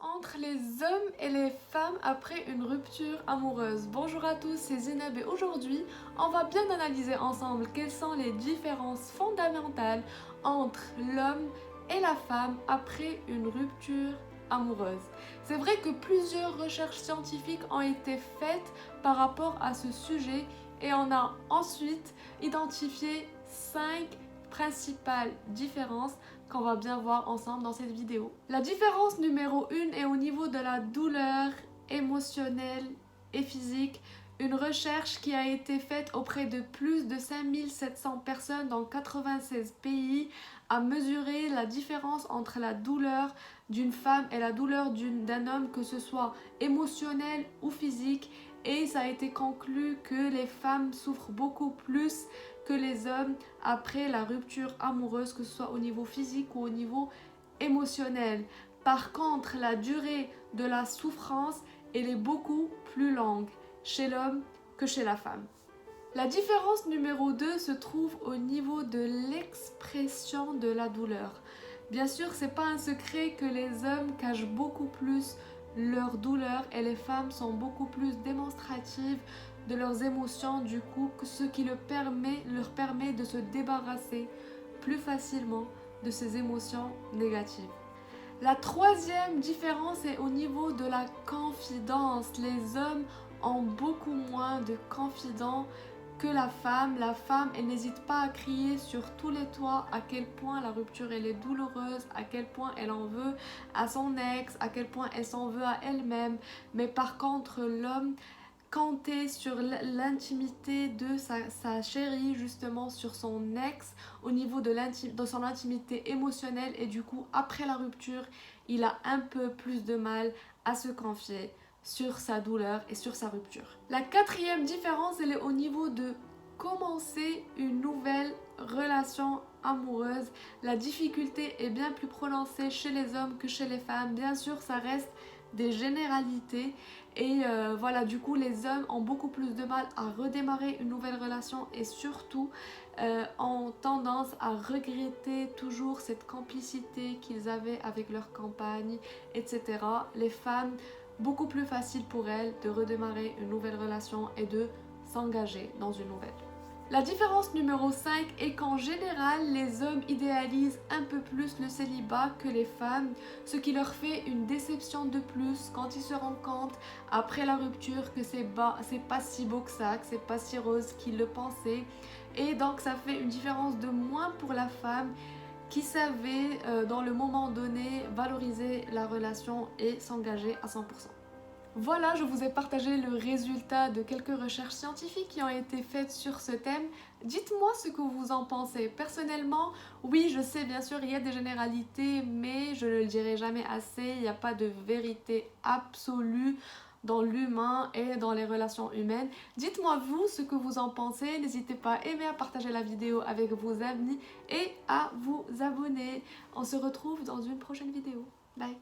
Entre les hommes et les femmes après une rupture amoureuse. Bonjour à tous, c'est Zineb et aujourd'hui, on va bien analyser ensemble quelles sont les différences fondamentales entre l'homme et la femme après une rupture amoureuse. C'est vrai que plusieurs recherches scientifiques ont été faites par rapport à ce sujet et on a ensuite identifié 5 principales différences qu'on va bien voir ensemble dans cette vidéo. La différence numéro 1 est au niveau de la douleur émotionnelle et physique. Une recherche qui a été faite auprès de plus de 5700 personnes dans 96 pays a mesuré la différence entre la douleur d'une femme et la douleur d'un homme, que ce soit émotionnelle ou physique, et ça a été conclu que les femmes souffrent beaucoup plus que les hommes après la rupture amoureuse, que ce soit au niveau physique ou au niveau émotionnel. Par contre, la durée de la souffrance, elle est beaucoup plus longue chez l'homme que chez la femme. La différence numéro 2 se trouve au niveau de l'expression de la douleur. Bien sûr, c'est pas un secret que les hommes cachent beaucoup plus leur douleur et les femmes sont beaucoup plus démonstratives de leurs émotions, du coup, ce qui leur permet de se débarrasser plus facilement de ces émotions négatives. La troisième différence est au niveau de la confidence. Les hommes ont beaucoup moins de confidence que la femme. La femme, elle n'hésite pas à crier sur tous les toits à quel point la rupture elle est douloureuse, à quel point elle en veut à son ex, à quel point elle s'en veut à elle-même. Mais par contre, l'homme compter sur l'intimité de sa chérie, justement sur son ex, au niveau de son intimité émotionnelle, et du coup après la rupture il a un peu plus de mal à se confier sur sa douleur et sur sa rupture. La quatrième différence, elle est au niveau de commencer une nouvelle relation amoureuse. La difficulté est bien plus prononcée chez les hommes que chez les femmes. Bien sûr, ça reste des généralités et voilà, du coup les hommes ont beaucoup plus de mal à redémarrer une nouvelle relation et surtout ont tendance à regretter toujours cette complicité qu'ils avaient avec leur compagne, etc. Les femmes, beaucoup plus facile pour elles de redémarrer une nouvelle relation et de s'engager dans une nouvelle. La différence numéro 5 est qu'en général, les hommes idéalisent un peu plus le célibat que les femmes, ce qui leur fait une déception de plus quand ils se rendent compte après la rupture que c'est pas si beau que ça, que c'est pas si rose qu'ils le pensaient. Et donc ça fait une différence de moins pour la femme qui savait dans le moment donné valoriser la relation et s'engager à 100%. Voilà, je vous ai partagé le résultat de quelques recherches scientifiques qui ont été faites sur ce thème. Dites-moi ce que vous en pensez. Personnellement, oui, je sais, bien sûr, il y a des généralités, mais je ne le dirai jamais assez. Il n'y a pas de vérité absolue dans l'humain et dans les relations humaines. Dites-moi vous ce que vous en pensez. N'hésitez pas à aimer, à partager la vidéo avec vos amis et à vous abonner. On se retrouve dans une prochaine vidéo. Bye!